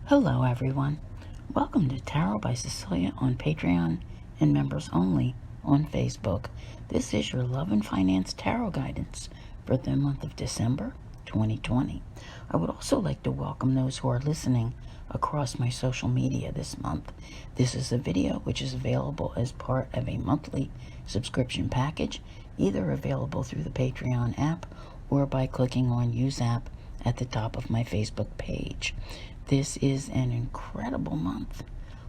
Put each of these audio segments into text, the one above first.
Hello everyone. Welcome to Tarot by Cecilia on Patreon and members only on Facebook. This is your love and finance tarot guidance for the month of December 2020. I would also like to welcome those who are listening across my social media this month. This is a video which is available as part of a monthly subscription package, either available through the Patreon app or by clicking on Use App at the top of my Facebook page. This is an incredible month,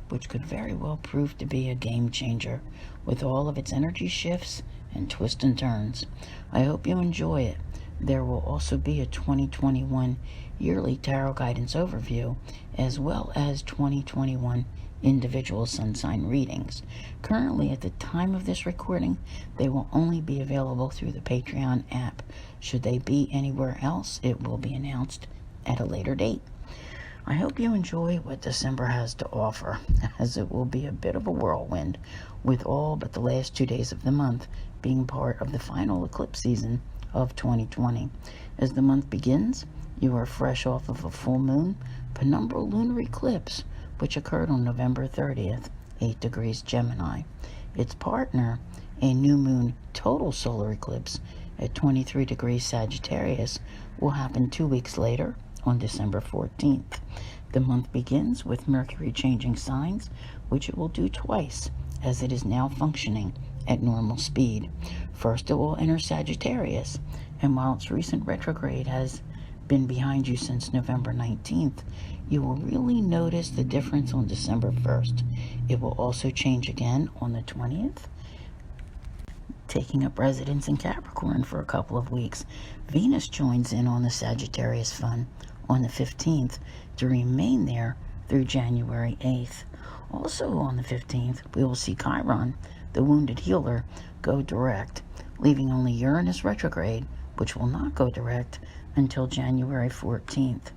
which could very well prove to be a game changer with all of its energy shifts and twists and turns. I hope you enjoy it. There will also be a 2021 yearly tarot guidance overview, as well as 2021 individual sun sign readings. Currently, at the time of this recording, they will only be available through the Patreon app. Should they be anywhere else, it will be announced at a later date. I hope you enjoy what December has to offer, as it will be a bit of a whirlwind, with all but the last 2 days of the month being part of the final eclipse season of 2020. As the month begins, you are fresh off of a full moon penumbral lunar eclipse, which occurred on November 30th, 8 degrees Gemini. Its partner, a new moon total solar eclipse at 23 degrees Sagittarius, will happen 2 weeks later on December 14th. The month begins with Mercury changing signs, which it will do twice, as it is now functioning at normal speed. First, it will enter Sagittarius, and while its recent retrograde has been behind you since November 19th, you will really notice the difference on December 1st. It will also change again on the 20th, taking up residence in Capricorn for a couple of weeks. Venus joins in on the Sagittarius fun on the 15th to remain there through January 8th. Also on the 15th, we will see Chiron, the wounded healer, go direct, leaving only Uranus retrograde, which will not go direct until January 14th.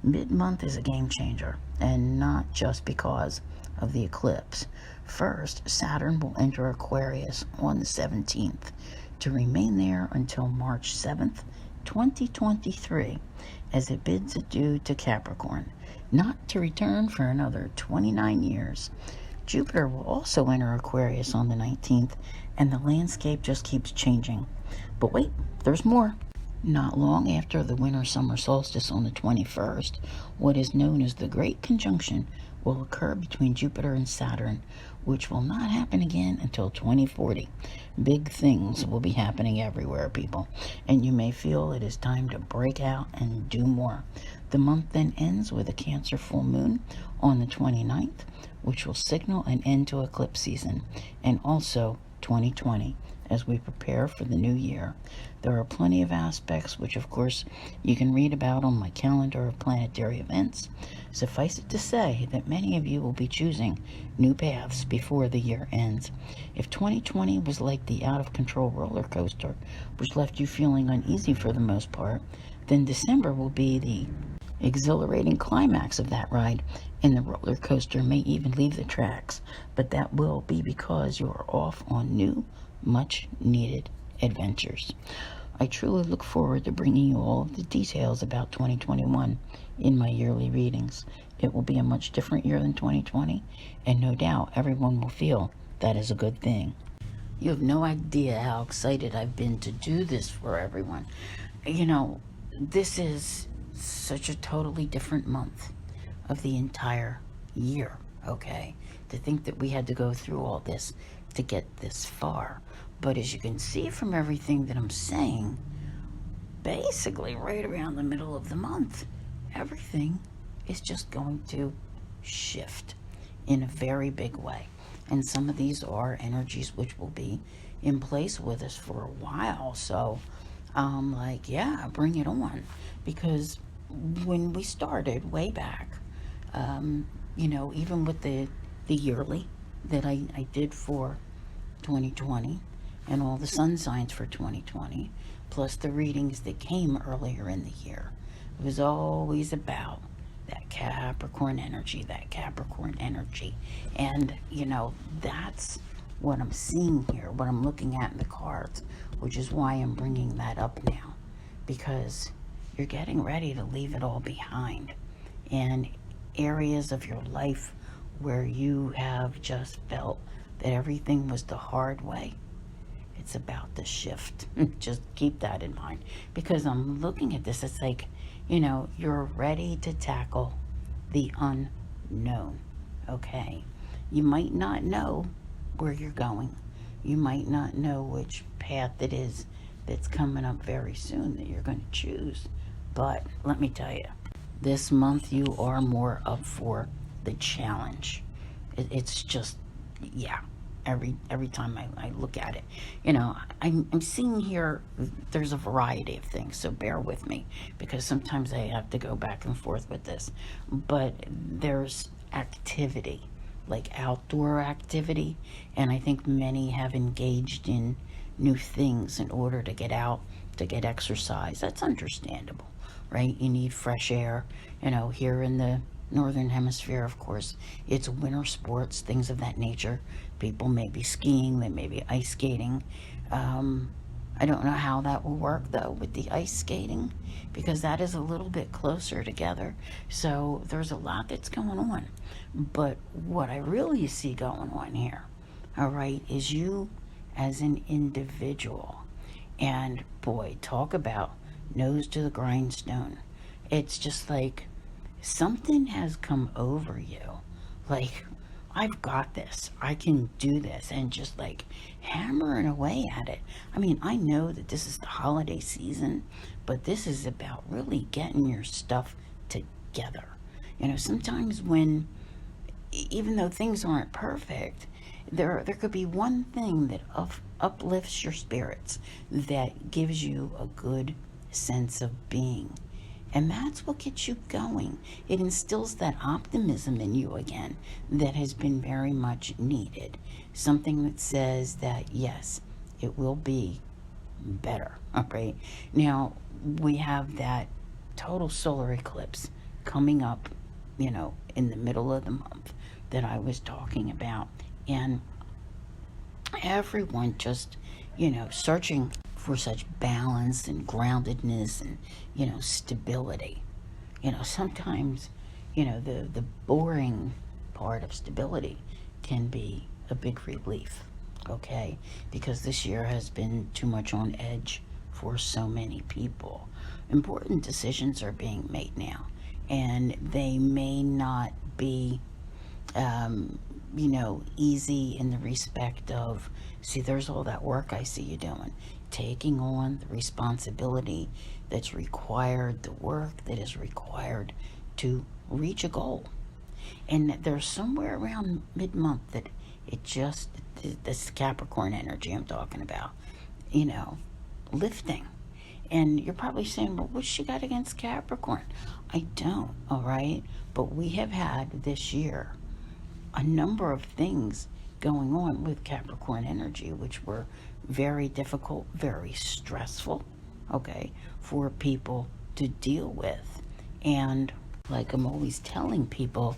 Mid-month is a game changer, and not just because of the eclipse. First, Saturn will enter Aquarius on the 17th to remain there until March 7th, 2023, as it bids adieu to Capricorn, not to return for another 29 years. Jupiter will also enter Aquarius on the 19th, and the landscape just keeps changing. But wait, there's more. Not long after the winter-summer solstice on the 21st, what is known as the Great Conjunction will occur between Jupiter and Saturn, which will not happen again until 2040. Big things will be happening everywhere, people, and you may feel it is time to break out and do more. The month then ends with a Cancer full moon on the 29th, which will signal an end to eclipse season, and also 2020, as we prepare for the new year. There are plenty of aspects which, of course, you can read about on my calendar of planetary events. Suffice it to say that many of you will be choosing new paths before the year ends. If 2020 was like the out-of-control roller coaster, which left you feeling uneasy for the most part, then December will be the exhilarating climax of that ride, and the roller coaster may even leave the tracks, but that will be because you are off on new, much-needed adventures. I truly look forward to bringing you all of the details about 2021 in my yearly readings. It will be a much different year than 2020, and no doubt everyone will feel that is a good thing. You have no idea how excited I've been to do this for everyone. You know, this is such a totally different month of the entire year, okay? To think that we had to go through all this to get this far. But as you can see from everything that I'm saying, basically right around the middle of the month, everything is just going to shift in a very big way. And some of these are energies which will be in place with us for a while. So yeah, bring it on. Because when we started way back, even with the yearly that I did for 2020 and all the sun signs for 2020, plus the readings that came earlier in the year, it was always about that Capricorn energy. And, that's what I'm seeing here, what I'm looking at in the cards, which is why I'm bringing that up now, because you're getting ready to leave it all behind. And areas of your life where you have just felt that everything was the hard way, it's about to shift. Just keep that in mind, because I'm looking at this, it's like, you're ready to tackle the unknown. Okay, you might not know where you're going, you might not know which path it is that's coming up very soon that you're going to choose, but let me tell you, this month you are more up for the challenge. It's just, yeah, every time I look at it, I'm seeing here there's a variety of things, so bear with me, because sometimes I have to go back and forth with this. But there's activity, like outdoor activity, and I think many have engaged in new things in order to get out, to get exercise. That's understandable, right? You need fresh air. Here in the northern hemisphere, of course, it's winter sports, things of that nature. People may be skiing, they may be ice skating. I don't know how that will work though with the ice skating, because that is a little bit closer together. So there's a lot that's going on. But what I really see going on here, all right, is you as an individual. And boy, talk about nose to the grindstone. It's just like something has come over you. Like, I've got this. I can do this. And just like hammering away at it. I mean, I know that this is the holiday season, but this is about really getting your stuff together. Sometimes when, even though things aren't perfect, there could be one thing that uplifts your spirits, that gives you a good sense of being. And that's what gets you going. It instills that optimism in you again that has been very much needed. Something that says that, yes, it will be better. All right. Now, we have that total solar eclipse coming up, in the middle of the month that I was talking about. And everyone just, searching for such balance and groundedness and, stability. Sometimes, the boring part of stability can be a big relief, okay? Because this year has been too much on edge for so many people. Important decisions are being made now, and they may not be easy in the respect of, see, there's all that work I see you doing, taking on the responsibility that's required, the work that is required to reach a goal. And there's somewhere around mid-month that it just, this Capricorn energy I'm talking about, lifting. And you're probably saying, well, what's she got against Capricorn? I don't, all right? But we have had this year a number of things going on with Capricorn energy, which were very difficult, very stressful, okay, for people to deal with. And like I'm always telling people,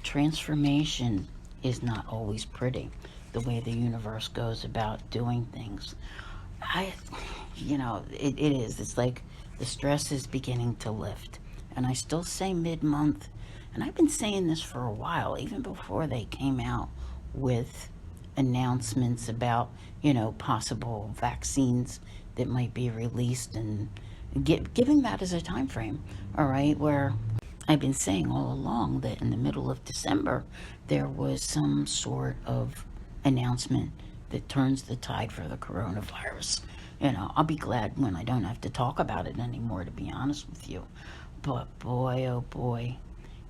transformation is not always pretty, the way the universe goes about doing things. It is. It's like the stress is beginning to lift. And I still say mid-month, and I've been saying this for a while, even before they came out with announcements about, possible vaccines that might be released, and giving that as a time frame, all right, where I've been saying all along that in the middle of December, there was some sort of announcement that turns the tide for the coronavirus. I'll be glad when I don't have to talk about it anymore, to be honest with you. But boy, oh boy,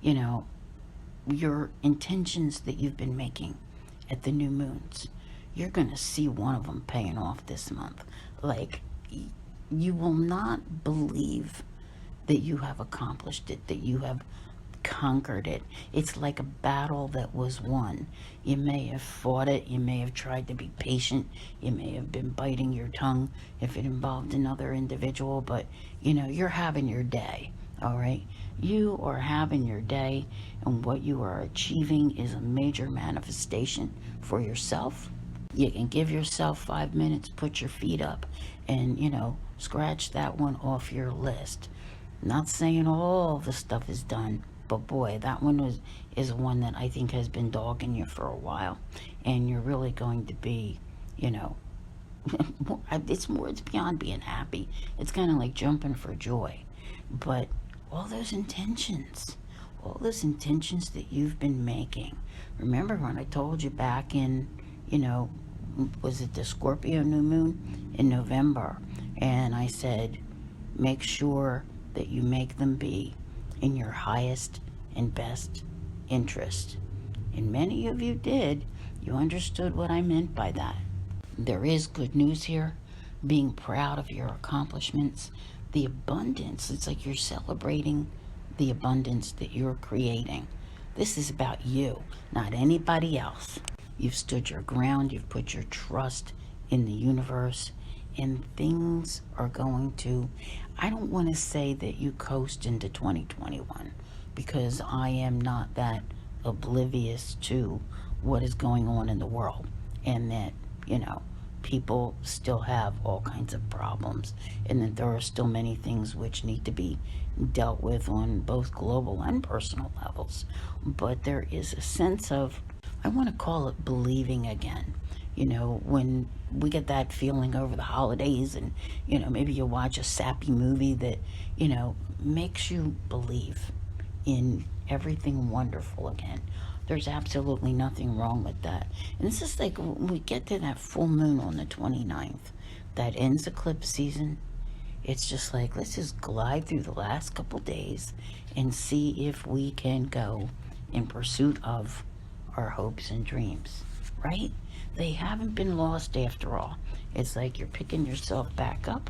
your intentions that you've been making at the new moons, you're going to see one of them paying off this month. Like, you will not believe that you have accomplished it, that you have conquered it. It's like a battle that was won. You may have fought it, you may have tried to be patient, you may have been biting your tongue if it involved another individual, but you're having your day, all right? You are having your day, and what you are achieving is a major manifestation for yourself. You can give yourself 5 minutes, put your feet up, and scratch that one off your list. Not saying all the stuff is done, But boy, that one is one that I think has been dogging you for a while, and you're really going to be, you know, it's beyond being happy. It's kind of like jumping for joy. But all those intentions, that you've been making. Remember when I told you back in, was it the Scorpio new moon in November? And I said, make sure that you make them be in your highest and best interest. And many of you did. You understood what I meant by that. There is good news here. Being proud of your accomplishments. The abundance. It's like you're celebrating the abundance that you're creating. This is about you, not anybody else. You've stood your ground. You've put your trust in the universe. And things are going to, I don't want to say that you coast into 2021, because I am not that oblivious to what is going on in the world, and that, people still have all kinds of problems, and that there are still many things which need to be dealt with on both global and personal levels. But there is a sense of, I want to call it believing again. When we get that feeling over the holidays, and, maybe you watch a sappy movie that, makes you believe in everything wonderful again. There's absolutely nothing wrong with that. And this is like when we get to that full moon on the 29th, that ends eclipse season. It's just like, let's just glide through the last couple days and see if we can go in pursuit of our hopes and dreams, right? They haven't been lost after all. It's like you're picking yourself back up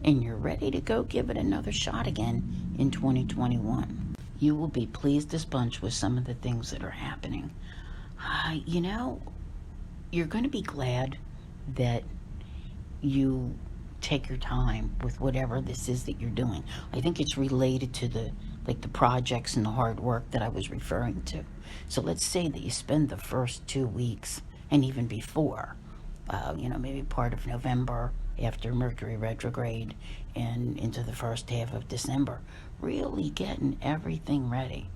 and you're ready to go give it another shot again in 2021. You will be pleased as punch with some of the things that are happening. You're going to be glad that you take your time with whatever this is that you're doing. I think it's related to the projects and the hard work that I was referring to. So let's say that you spend the first 2 weeks, and even before, maybe part of November after Mercury retrograde and into the first half of December, really getting everything ready.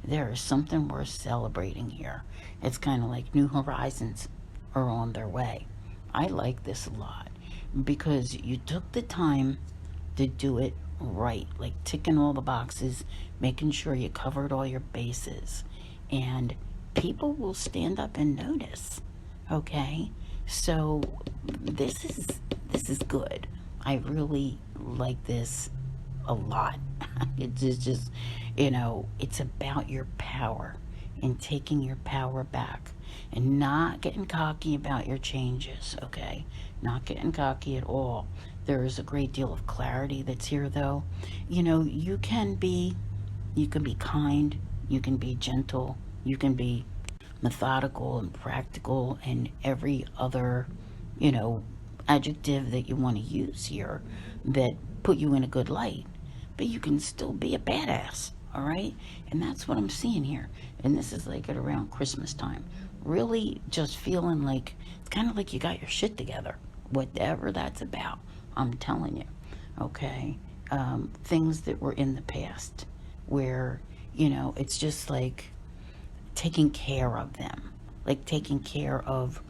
There is something worth celebrating here. It's kind of like new horizons are on their way. I like this a lot because you took the time to do it right, like ticking all the boxes, making sure you covered all your bases, and people will stand up and notice. Okay, so this is good. I really like this a lot. It's just, it's about your power and taking your power back and not getting cocky about your changes. Okay, not getting cocky at all. There is a great deal of clarity that's here, though. You can be kind, you can be gentle, you can be methodical and practical, and every other, adjective that you want to use here that put you in a good light. But you can still be a badass, all right? And that's what I'm seeing here. And this is like at around Christmas time. Really just feeling like, it's kind of like you got your shit together, whatever that's about. I'm telling you, okay? Things that were in the past where, it's just like taking care of them, like taking care of,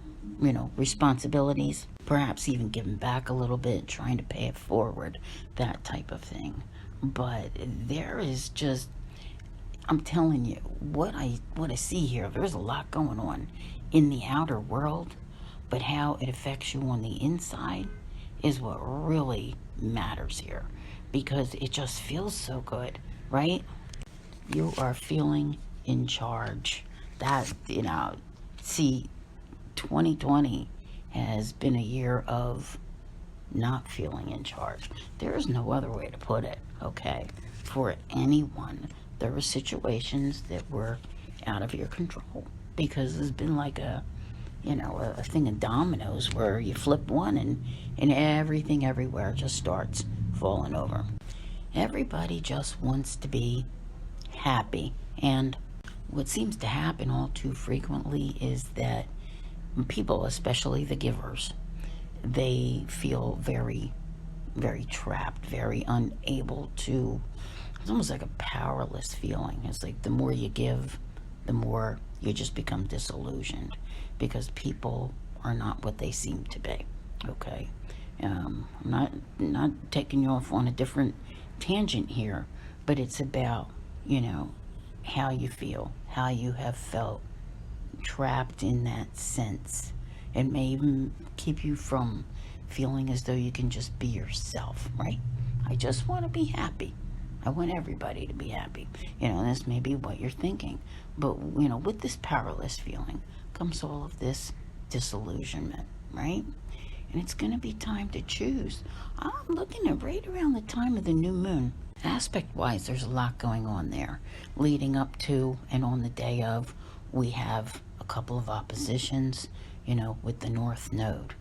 responsibilities, perhaps even giving back a little bit, trying to pay it forward, that type of thing. But there is just, I'm telling you, what I see here, there's a lot going on in the outer world, but how it affects you on the inside is what really matters here, because it just feels so good, right? You are feeling in charge. That, see, 2020 has been a year of not feeling in charge. There is no other way to put it, okay? For anyone, there were situations that were out of your control, because there's been like a thing of dominoes where you flip one and everything everywhere just starts falling over. Everybody just wants to be happy, and what seems to happen all too frequently is that people, especially the givers, they feel very, very trapped, very unable to it's almost like a powerless feeling. It's like the more you give, the more you just become disillusioned, because people are not what they seem to be. Okay, I'm not taking you off on a different tangent here, but it's about, how you feel, how you have felt trapped in that sense. It may even keep you from feeling as though you can just be yourself, right? I just want to be happy. I want everybody to be happy. This may be what you're thinking. But, with this powerless feeling comes all of this disillusionment, right? And it's going to be time to choose. I'm looking at right around the time of the new moon. Aspect-wise, there's a lot going on there. Leading up to and on the day of, we have a couple of oppositions, with the North Node.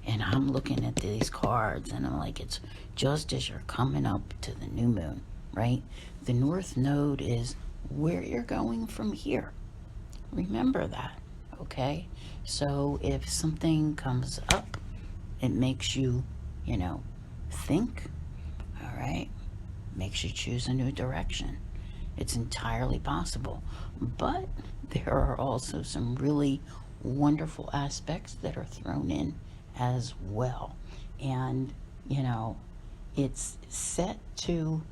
And I'm looking at these cards, and I'm like, it's just as you're coming up to the new moon, right? The North Node is where you're going from here. Remember that, okay? So if something comes up, it makes you, think, all right? Makes you choose a new direction. It's entirely possible. But there are also some really wonderful aspects that are thrown in as well. And, it's set to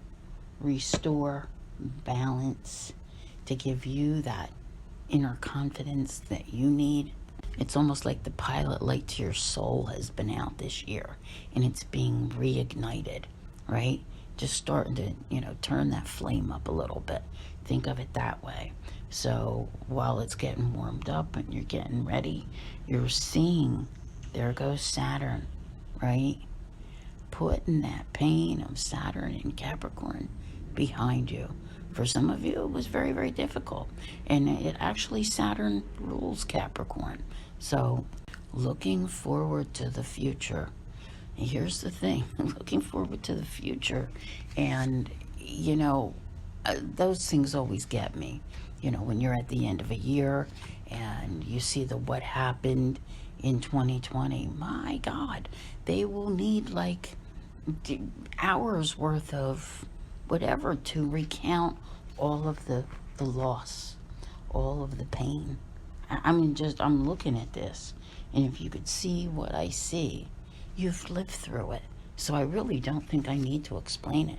restore balance, to give you that inner confidence that you need. It's almost like the pilot light to your soul has been out this year, and it's being reignited, right? Just starting to, turn that flame up a little bit. Think of it that way. So while it's getting warmed up and you're getting ready, you're seeing, there goes Saturn, right? Putting that pain of Saturn in Capricorn behind you. For some of you, it was very, very difficult. And it actually, Saturn rules Capricorn. So looking forward to the future. Here's the thing, looking forward to the future. And, those things always get me. When you're at the end of a year and you see the what happened in 2020, my God, they will need like hours worth of whatever to recount all of the loss, all of the pain. I'm looking at this, and if you could see what I see, you've lived through it. So I really don't think I need to explain it.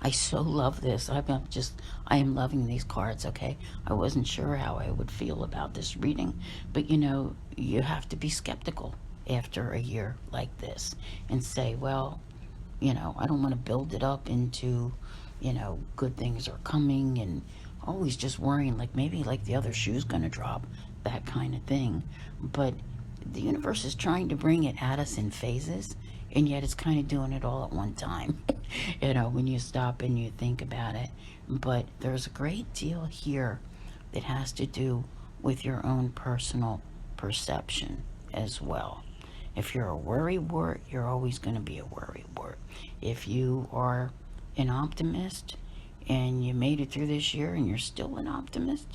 I so love this. I am loving these cards, okay? I wasn't sure how I would feel about this reading, but you have to be skeptical after a year like this and say, well, I don't want to build it up into, good things are coming, and always just worrying like maybe like the other shoe's going to drop, that kind of thing. But the universe is trying to bring it at us in phases, and yet it's kind of doing it all at one time, when you stop and you think about it. But there's a great deal here that has to do with your own personal perception as well. If you're a worrywart, you're always going to be a worrywart. If you are an optimist and you made it through this year and you're still an optimist,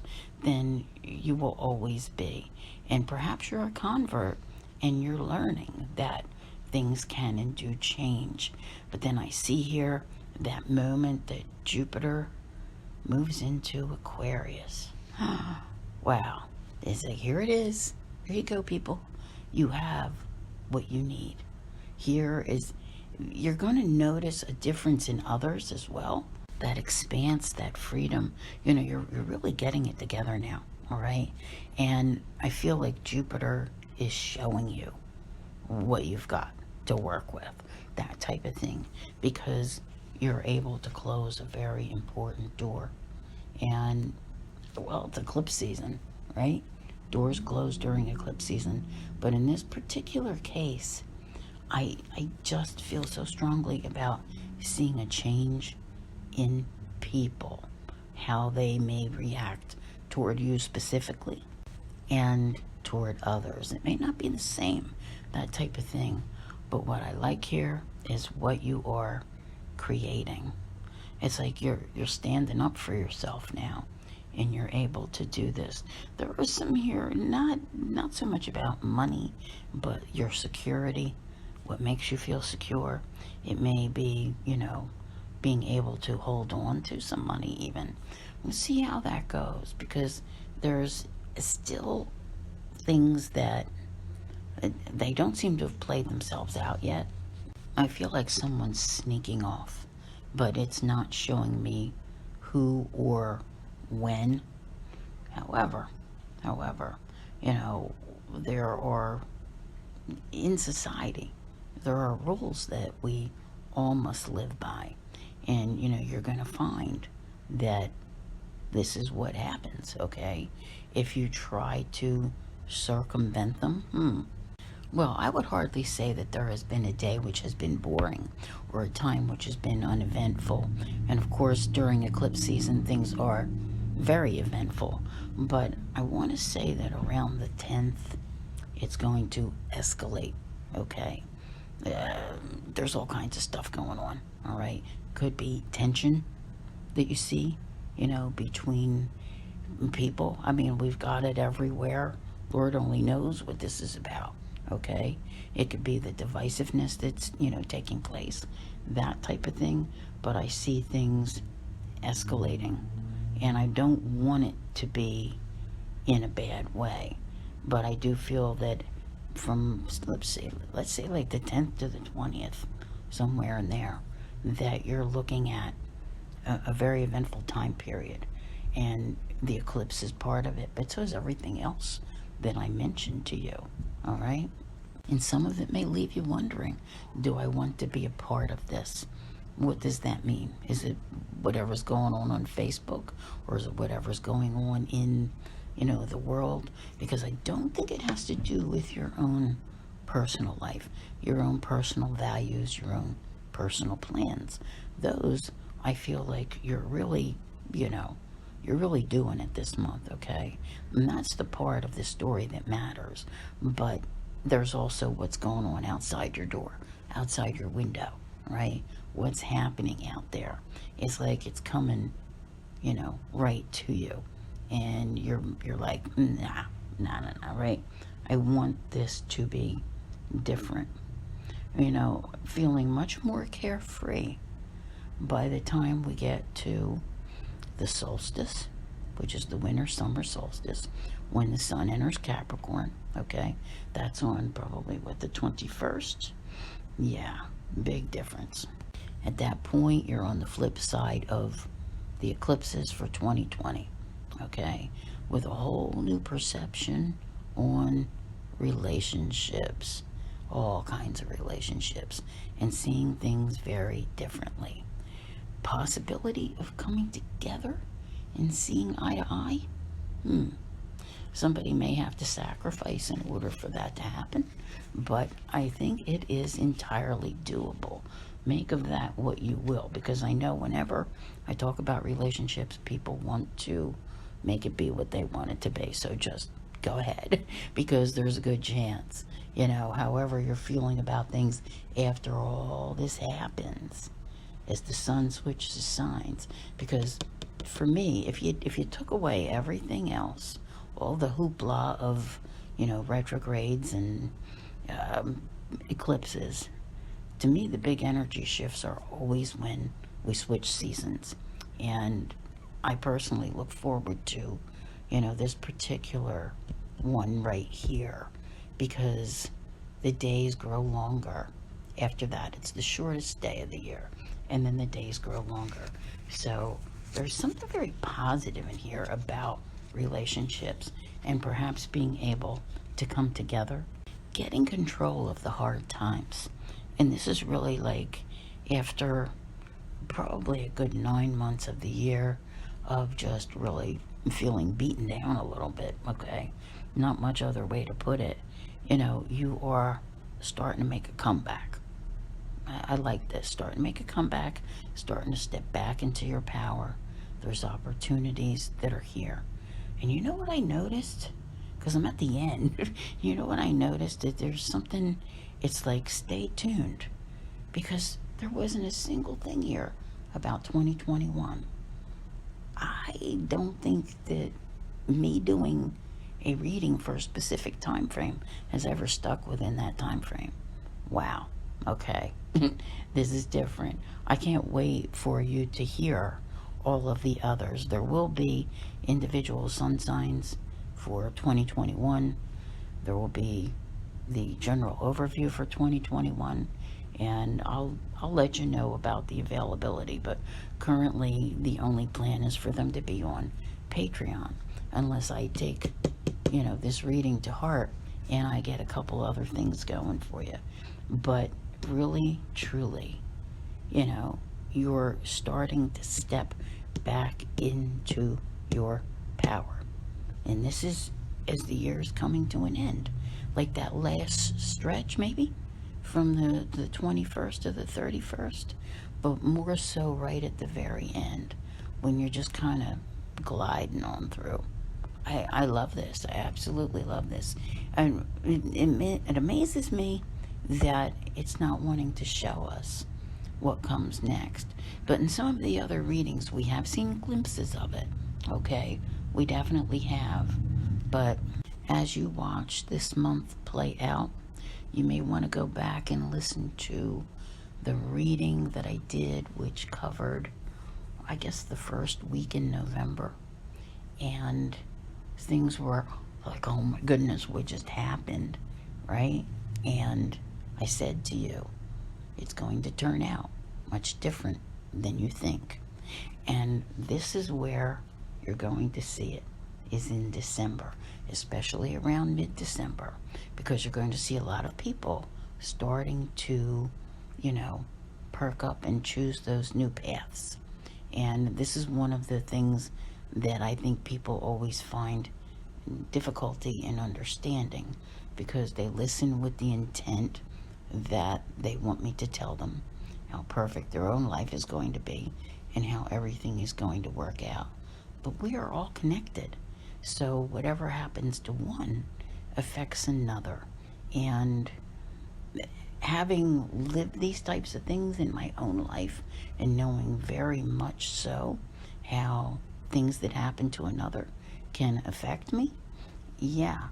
then you will always be. And perhaps you're a convert and you're learning that things can and do change. But then I see here that moment that Jupiter moves into Aquarius. Wow. It's like, here it is. Here you go, people. You have what you need. You're going to notice a difference in others as well. That expanse, that freedom, you're really getting it together now, all right? And I feel like Jupiter is showing you what you've got to work with, that type of thing, because you're able to close a very important door. And, well, it's eclipse season, right? Doors close during eclipse season. But in this particular case, I just feel so strongly about seeing a change in people, how they may react toward you specifically and toward others. It may not be the same, that type of thing, but what I like here is what you are creating. It's like you're standing up for yourself now, and you're able to do this. There are some here, not so much about money, but your security, what makes you feel secure. It may be, being able to hold on to some money even. We'll see how that goes, because there's still things that they don't seem to have played themselves out yet. I feel like someone's sneaking off, but it's not showing me who or when. However, there are, in society, there are rules that we all must live by. And, you're going to find that this is what happens, okay? If you try to circumvent them, well, I would hardly say that there has been a day which has been boring or a time which has been uneventful. And of course, during eclipse season, things are very eventful. But I want to say that around the 10th, it's going to escalate, okay? There's all kinds of stuff going on, all right? Could be tension that you see, between people. I mean, we've got it everywhere. Lord only knows what this is about, okay? It could be the divisiveness that's, taking place, that type of thing. But I see things escalating, and I don't want it to be in a bad way. But I do feel that from, let's say like the 10th to the 20th, somewhere in there, that you're looking at a very eventful time period. And the eclipse is part of it, but so is everything else that I mentioned to you, all right? And some of it may leave you wondering, do I want to be a part of this? What does that mean? Is it whatever's going on Facebook, or is it whatever's going on in, the world? Because I don't think it has to do with your own personal life, your own personal values, your own personal plans. Those, I feel like you're really doing it this month, okay? And that's the part of the story that matters. But there's also what's going on outside your door, outside your window, right? What's happening out there. It's like it's coming, right to you. And you're like, nah, right? I want this to be different. Feeling much more carefree by the time we get to the solstice, which is the winter-summer solstice, when the sun enters Capricorn, okay? That's on probably, the 21st? Yeah, big difference. At that point, you're on the flip side of the eclipses for 2020, okay? With a whole new perception on relationships, all kinds of relationships, and seeing things very differently. Possibility of coming together and seeing eye to eye? Somebody may have to sacrifice in order for that to happen, but I think it is entirely doable. Make of that what you will, because I know whenever I talk about relationships, people want to make it be what they want it to be. So just go ahead, because there's a good chance, however you're feeling about things after all this happens, as the sun switches signs. Because for me, if you took away everything else, all the hoopla of retrogrades and eclipses, to me the big energy shifts are always when we switch seasons. And I personally look forward to this particular one right here, because the days grow longer. After that, it's the shortest day of the year, and then the days grow longer. So there's something very positive in here about relationships, and perhaps being able to come together, getting control of the hard times. And this is really like after probably a good 9 months of the year of just really feeling beaten down a little bit, okay? Not much other way to put it. You are starting to make a comeback. I like this. Starting to make a comeback, starting to step back into your power. There's opportunities that are here. And you know what I noticed? Because I'm at the end. You know what I noticed? That there's something, it's like, stay tuned. Because there wasn't a single thing here about 2021. I don't think that me doing a reading for a specific time frame has ever stuck within that time frame. Wow. Okay. This is different. I can't wait for you to hear all of the others. There will be individual sun signs for 2021. There will be the general overview for 2021, and I'll let you know about the availability, but currently the only plan is for them to be on Patreon, unless I take, this reading to heart and I get a couple other things going for you. But really, truly, you're starting to step back into your power. And this is as the year is coming to an end. Like that last stretch, maybe, from the 21st to the 31st, but more so right at the very end, when you're just kind of gliding on through. I love this. I absolutely love this. And it amazes me that it's not wanting to show us what comes next. But in some of the other readings, we have seen glimpses of it, okay? We definitely have. But as you watch this month play out, you may want to go back and listen to the reading that I did, which covered, I guess, the first week in November. And things were like, oh my goodness, what just happened, right? And I said to you, it's going to turn out much different than you think. And this is where you're going to see it, is in December, especially around mid-December, because you're going to see a lot of people starting to, perk up and choose those new paths. And this is one of the things that I think people always find difficulty in understanding, because they listen with the intent that they want me to tell them how perfect their own life is going to be and how everything is going to work out. But we are all connected. So whatever happens to one affects another. And having lived these types of things in my own life and knowing very much so how things that happen to another can affect me, yeah.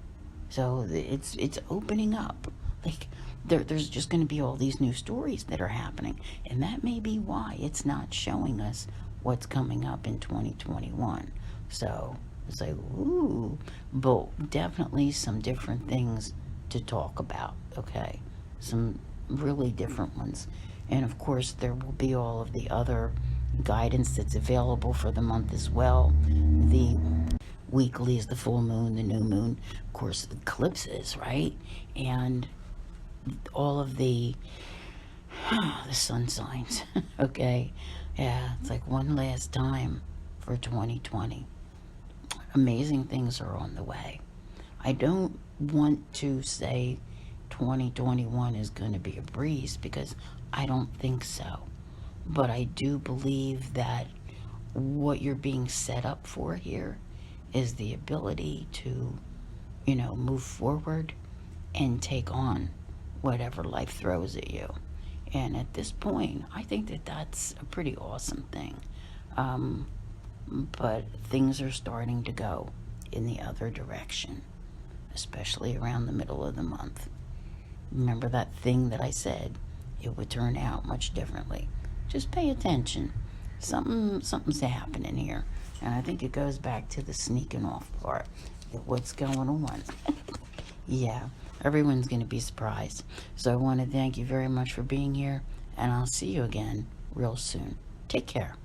So it's opening up. Like there's just going to be all these new stories that are happening, and that may be why it's not showing us what's coming up in 2021. So it's like, ooh, but definitely some different things to talk about, okay? Some really different ones. And of course, there will be all of the other guidance that's available for the month as well. The weekly is the full moon, the new moon, of course, the eclipses, right? And all of the sun signs, okay? Yeah, it's like one last time for 2020. Amazing things are on the way. I don't want to say 2021 is going to be a breeze, because I don't think so. But I do believe that what you're being set up for here is the ability to, move forward and take on whatever life throws at you. And at this point, I think that that's a pretty awesome thing. But things are starting to go in the other direction, especially around the middle of the month. Remember that thing that I said? It would turn out much differently. Just pay attention. Something's happening here. And I think it goes back to the sneaking off part. What's going on? Yeah, everyone's going to be surprised. So I want to thank you very much for being here, and I'll see you again real soon. Take care.